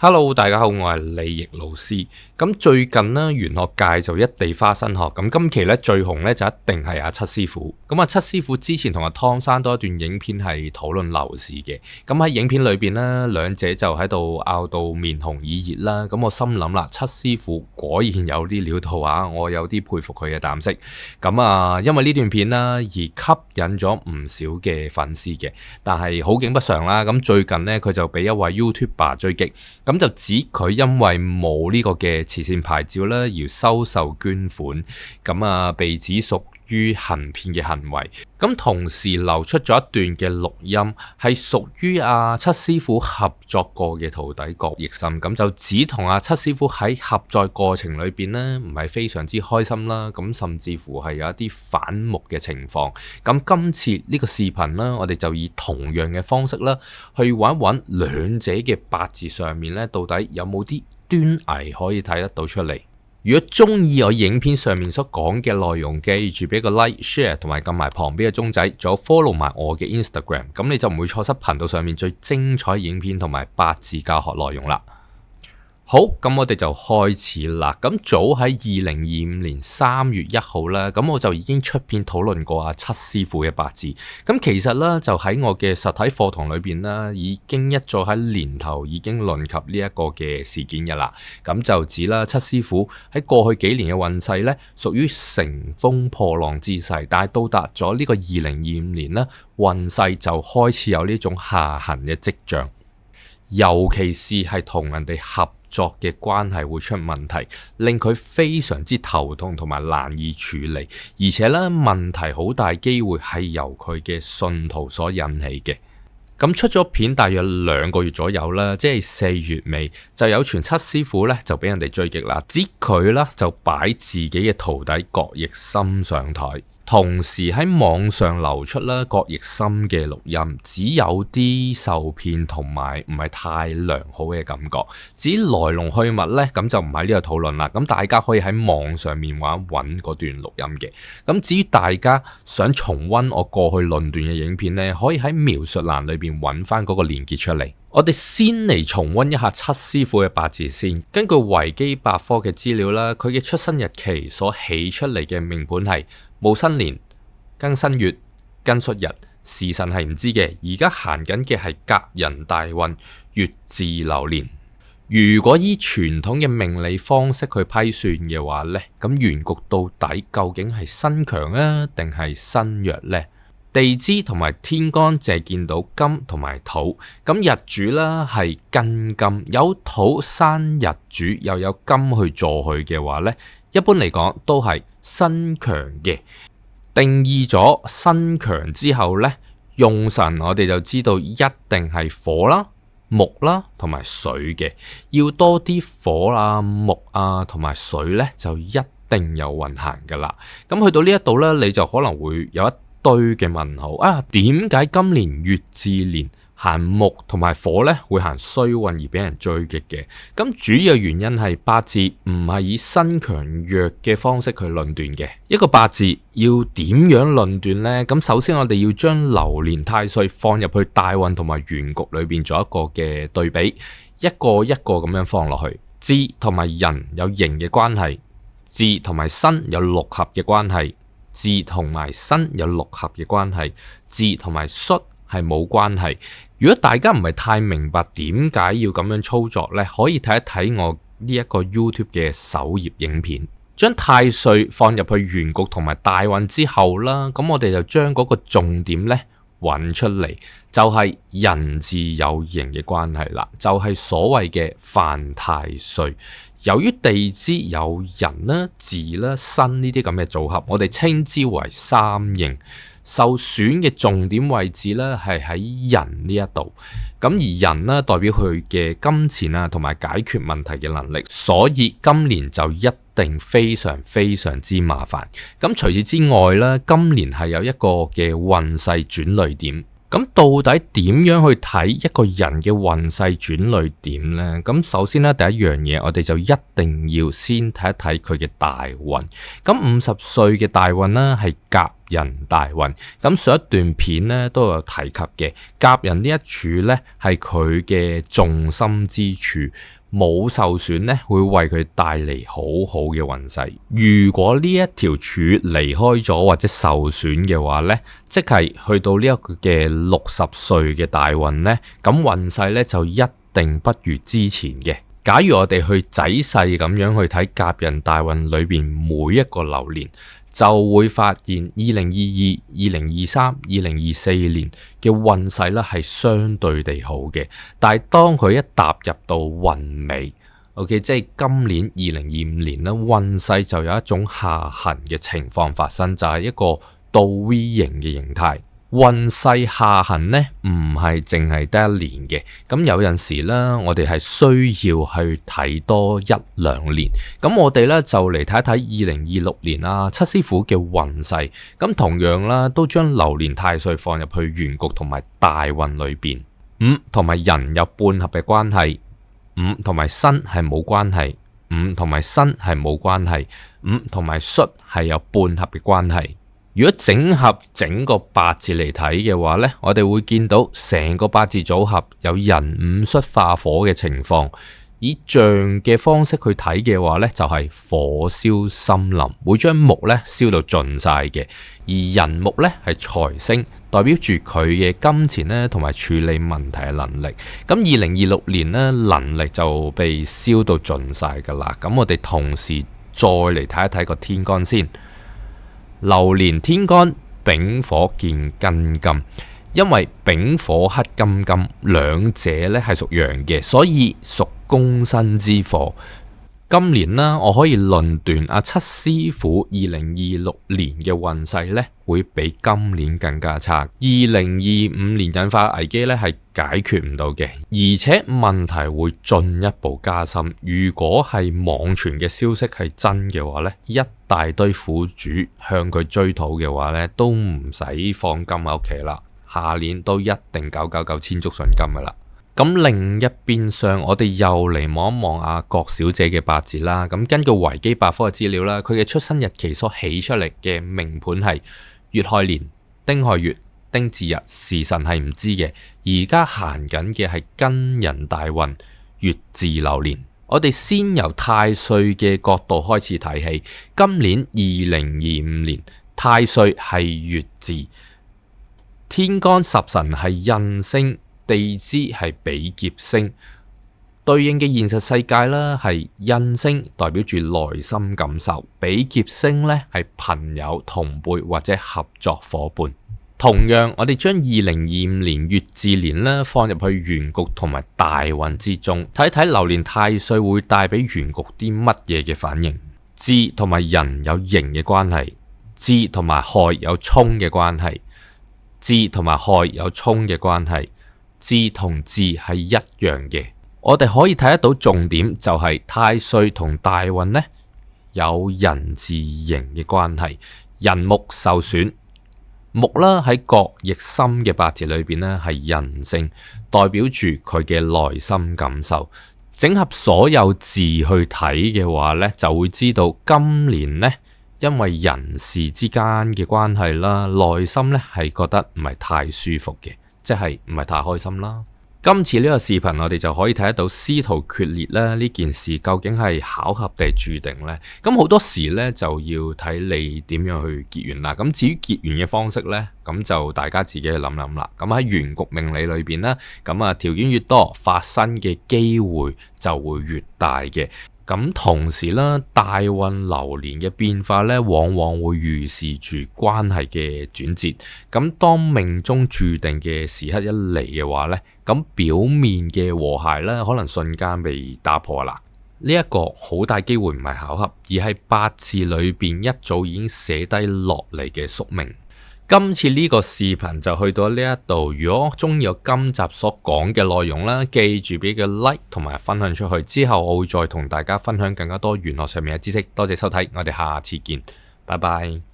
Hello，大家好，我係李易老師。咁最近呢，玄學界就一地花生學。咁今期咧最紅咧就一定係阿七師傅。咁阿七師傅之前同阿湯生多一段影片係討論樓市嘅。咁喺影片裏邊呢，兩者就喺度拗到面紅耳熱啦。咁我心諗啦，七師傅果然有啲料到啊！我有啲佩服佢嘅膽識。咁啊，因為呢段片啦而吸引咗唔少嘅粉絲嘅。但係好景不常啦，咁最近呢，佢就俾一位 YouTuber 追擊。咁就指佢因為冇呢個嘅慈善牌照啦，而收受捐款，咁啊被指屬於行騙嘅行為。咁同時流出咗一段嘅錄音，係屬於阿七師傅合作過嘅徒弟郭奕森。咁就指同阿七師傅喺合作過程裏邊呢，唔係非常之開心啦。咁甚至乎係有一啲反目嘅情況。咁今次呢個視頻啦，我哋就以同樣嘅方式啦，去揾一揾兩者嘅八字上面呢，到底有冇啲端倪可以睇得到出嚟。如果中意我影片上面所講嘅內容，記住俾個 like、share 同埋撳埋旁邊嘅鐘仔，仲有 follow 埋我嘅 Instagram， 咁你就唔會錯失頻道上面最精彩影片同埋八字教學內容啦。好，咁我哋就開始啦。咁早喺2025年3月1號啦，咁我就已經出片討論過阿七師傅嘅八字。咁其實咧就喺我嘅實體課堂裏邊啦，已經一早喺年頭已經論及呢一個嘅事件嘅啦。咁就指啦，七師傅喺過去幾年嘅運勢咧，屬於乘風破浪之勢，但係到達咗呢個2025年咧，運勢就開始有呢種下行嘅跡象，尤其是係同人哋合作嘅關係會出問題，令佢非常之頭痛同埋難以處理，而且咧問題好大機會係由佢嘅信徒所引起嘅。咁出咗片大約2個月左右啦，即係4月尾就有傳七師傅咧就俾人哋追擊啦，指佢啦就擺自己嘅徒弟郭奕森上台，同時喺網上流出啦郭奕森嘅錄音，只有啲受騙同埋唔係太良好嘅感覺。至於來龍去脈咧，咁就唔喺呢度討論啦。咁大家可以喺網上面揾嗰段錄音嘅。咁至於大家想重溫我過去論斷嘅影片咧，可以喺描述欄裏邊揾翻嗰個連結出嚟。我哋先嚟重溫一下七師傅嘅八字先。根據維基百科嘅資料啦，佢嘅出生日期所起出嚟嘅命盤係戊申年、庚申月、庚戌日，時辰係唔知嘅。而家行緊嘅係甲寅大運，月至流年。如果依傳統嘅命理方式去批算嘅話呢，咁原局到底究竟係身強啊，定係身弱呢？地支同埋天干淨係見到金同埋土，咁日主啦係庚金，有土生日主又有金去助佢嘅話呢，一般嚟講都係身強嘅。定義咗身強之後呢，用神我哋就知道一定係火啦、木啦同埋水嘅，要多啲火啊、木啊同埋水呢，就一定有運行噶啦。咁去到呢一度呢，你就可能會有一堆嘅問號啊，點解今年月至年行木同埋火呢會行衰運而俾人追擊嘅？咁主要原因係八字唔係以身強弱嘅方式去論斷嘅。一個八字要點樣論斷呢？咁首先我哋要將流年太歲放入去大運同埋原局裏邊做一個嘅對比，一個一個咁樣放落去。字同埋人有形嘅關係，字同埋身有六合嘅關係，字同埋身有六合嘅關係，字同埋戌係冇關係。如果大家唔係太明白點解要咁樣操作呢，可以睇一睇我呢一個 YouTube 嘅首頁影片。將太歲放入去原局同埋大運之後啦，咁我哋就將嗰個重點呢揾出嚟，就係人字有形嘅關係啦，就係所謂嘅犯太歲。由於地支有人啦、字啦、身呢啲咁嘅組合，我哋稱之為三刑。受損嘅重點位置咧係喺人呢一度，咁而人呢代表佢嘅金錢啊同埋解決問題嘅能力，所以今年就一定非常非常之麻煩。咁除此之外咧，今年係有一個嘅運勢轉捩點。咁到底點樣去睇一個人嘅運勢轉捩點呢？咁首先咧，第一樣嘢我哋就一定要先睇一睇佢嘅大運。咁50歲嘅大運呢係甲人大運。咁上一段片咧都有提及嘅，甲人呢一柱咧係佢嘅重心之柱，冇受損咧會為佢帶嚟好好嘅運勢。如果呢一條柱離開咗或者受損嘅話咧，即係去到呢一個嘅60歲嘅大運咧，咁運勢咧就一定不如之前嘅。假如我哋去仔細咁樣去睇甲人大運裏邊每一個流年，就會發現2022、2023、2024年嘅運勢咧係相對地好嘅。但係當佢一踏入到運尾，OK， 即係今年2025年咧，運勢就有一種下行嘅情況發生，就係一個倒 V 型嘅形態。運勢下行呢，唔係淨係得一年嘅，咁有陣時啦，我哋係需要去睇多1-2年。咁我哋咧就嚟睇一睇2026年啊七師傅嘅運勢。咁同樣啦，都將流年太歲放入去原局同埋大運裏邊。午同埋寅有半合嘅關係，午同埋申係冇關係，午同埋申係冇關係，午同埋戌係有半合嘅關係。如果整合整個八字嚟睇嘅話呢，我哋會見到成個八字組合有寅午戌化火嘅情況。以象嘅方式去睇嘅話呢，就係火燒森林，會將木呢燒到盡晒嘅。而寅木呢係財星，代表住佢嘅金錢呢同埋處理問題嘅能力。咁2026年呢，能力就被燒到盡晒噶啦。咁我哋同時再嚟睇一睇個天干先。流年天干丙火見庚金，因為丙火克金金，兩者咧係屬陽嘅，所以屬公身之火。今年啦，我可以論斷阿七師傅2026年嘅運勢咧會比今年更加差。2025年引發危機咧係解決唔到嘅，而且問題會進一步加深。如果係網傳嘅消息係真嘅話咧，一大堆苦主向佢追討嘅話咧，都唔使放金喺屋企啦，下年都一定999千足純金噶啦。咁另一邊上，我哋又嚟望一望阿郭小姐嘅八字啦。咁根據維基百科嘅資料啦，佢嘅出生日期所起出嚟嘅命盤係乙亥年、丁亥月、丁巳日，時辰係唔知嘅。而家行緊嘅係庚寅大運、乙巳流年。我哋先由太歲嘅角度開始睇起。今年2025年太歲係乙巳，天干十神係印星，地支係比劫星，對應嘅現實世界啦係印星，代表住內心感受；比劫星呢係朋友、同輩或者合作夥伴。同樣，我哋將2025年乙巳年呢放入去原局同埋大運之中，睇睇流年太歲會帶俾原局啲乜嘢嘅反應。巳同埋寅有刑嘅關係，巳同埋亥有沖嘅關係，巳同埋亥有沖嘅關係。巳同巳係一樣嘅，我哋可以睇得到重點就係太歲同大運呢有寅巳刑嘅關係，寅木受損，木啦喺郭奕森嘅八字裏邊呢係印星，代表住佢嘅內心感受。整合所有字去睇嘅話呢，就會知道今年呢因為人事之間嘅關係啦，內心呢係覺得唔係太舒服嘅。即係唔係太開心啦。今次呢個視頻我哋就可以睇得到司徒決裂啦，呢件事究竟係巧合定係注定呢？咁好多時呢，就要睇你點樣去結緣啦。咁至於結緣嘅方式呢，咁就大家自己去諗諗啦。咁喺原局命理裏邊呢，咁啊條件越多，發生嘅機會就會越大嘅。咁同時啦，大運流年嘅變化咧，往往會預示住關係嘅轉折。咁當命中注定嘅時刻一嚟嘅話咧，咁表面嘅和諧咧，可能瞬間被打破啦。呢一個好大機會唔係巧合，而係八字裏邊一早已經寫低落嚟嘅宿命。今次呢個視頻就去到呢一度，如果中意我今集所講嘅內容啦，記住俾個 like 同埋分享出去，之後我會再同大家分享更加多玄學上面嘅知識。多謝收睇，我哋下次見，拜拜。